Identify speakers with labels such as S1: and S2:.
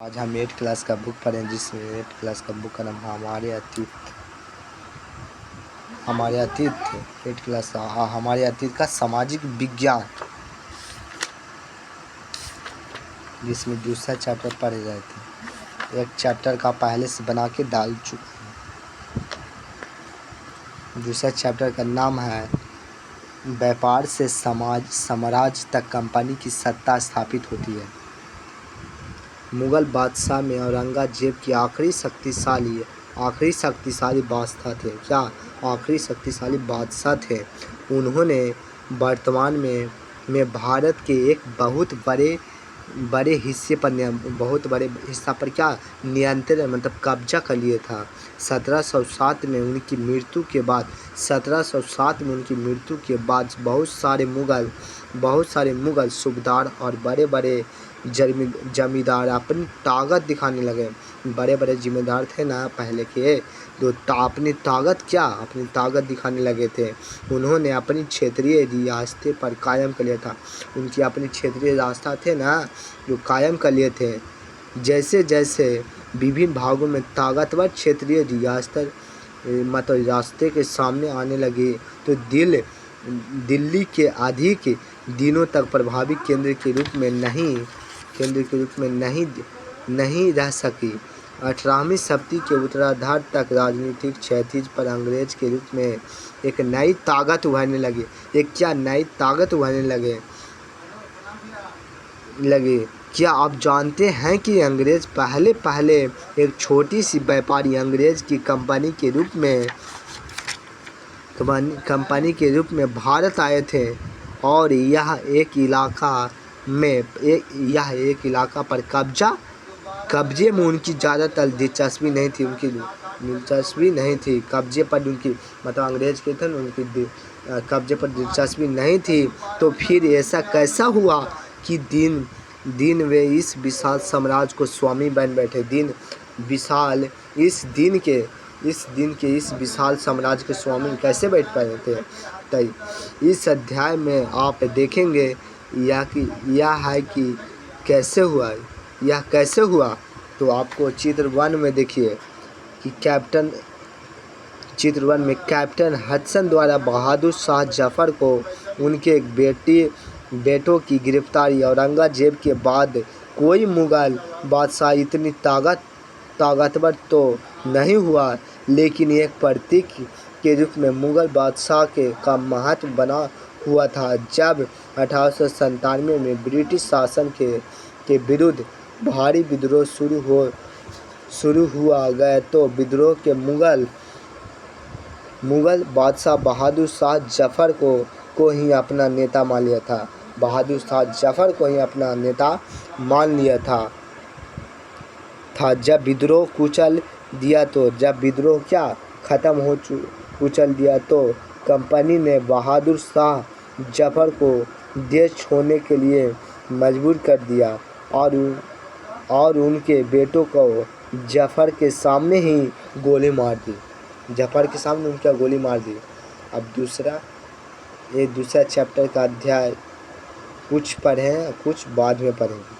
S1: आज हम 8 क्लास का बुक पढ़ें, जिसमें 8 क्लास का बुक का नाम हमारे अतीत। हमारे अतीत 8 क्लास का हमारे अतीत का सामाजिक विज्ञान, जिसमें दूसरा चैप्टर पढ़े गए थे। एक चैप्टर का पहले से बना के डाल चुका हूँ। दूसरा चैप्टर का नाम है व्यापार से साम्राज्य तक कंपनी की सत्ता स्थापित होती है। मुगल बादशाह में औरंगजेब की आखिरी शक्तिशाली बादशाह थे। क्या आखिरी शक्तिशाली बादशाह थे? उन्होंने वर्तमान में भारत के एक बहुत बड़े हिस्सा पर क्या नियंत्रण मतलब कब्जा कर लिए था। 1707 में उनकी मृत्यु के बाद बहुत सारे मुगल सूबेदार और बड़े जमींदार अपनी ताकत दिखाने लगे। बड़े जिम्मेदार थे ना पहले के, तो अपनी ताकत दिखाने लगे थे। उन्होंने अपनी क्षेत्रीय रियासतें पर कायम कर लिया था। उनकी अपनी क्षेत्रीय रास्ता थे ना जो कायम कर लिए थे। जैसे जैसे विभिन्न भागों में ताकतवर क्षेत्रीय रियासतें मतलब रास्ते के सामने आने लगी, तो दिल्ली के अधिक दिनों तक प्रभावी केंद्र के रूप में नहीं रह सकी। 18वीं शताब्दी के उत्तरार्ध तक राजनीतिक क्षैतिज पर अंग्रेज के रूप में एक नई ताकत उभरने लगी। क्या आप जानते हैं कि अंग्रेज पहले एक छोटी सी व्यापारी अंग्रेज की कंपनी के रूप में भारत आए थे, और यह एक इलाका पर कब्जे में उनकी ज़्यादातर दिलचस्पी नहीं थी। कब्जे पर उनकी मतलब अंग्रेज के थे, उनकी कब्जे पर दिलचस्पी नहीं थी। तो फिर ऐसा कैसा हुआ कि दिन वे इस विशाल साम्राज्य को स्वामी बन बैठे। इस विशाल साम्राज्य के स्वामी कैसे बैठ पाए थे? तो इस अध्याय में आप देखेंगे यह कैसे हुआ। तो आपको चित्र 1 में देखिए कि चित्र 1 में कैप्टन हडसन द्वारा बहादुर शाह जफर को उनके बेटों की गिरफ्तारी। औरंगजेब के बाद कोई मुगल बादशाह इतनी ताकतवर तो नहीं हुआ, लेकिन एक प्रतीक के रूप में मुगल बादशाह का महत्व बना हुआ था। जब 1897 में ब्रिटिश शासन के विरुद्ध भारी विद्रोह शुरू हुआ गया, तो विद्रोह के मुगल बादशाह बहादुर शाह जफर को ही अपना नेता मान लिया था। जब विद्रोह कुचल दिया तो कंपनी ने बहादुर शाह जफर को देश छोड़ने के लिए मजबूर कर दिया, और उनके बेटों को जफर के सामने ही गोली मार दी। अब दूसरा चैप्टर का अध्याय कुछ पढ़ें, कुछ बाद में पढ़ेंगे।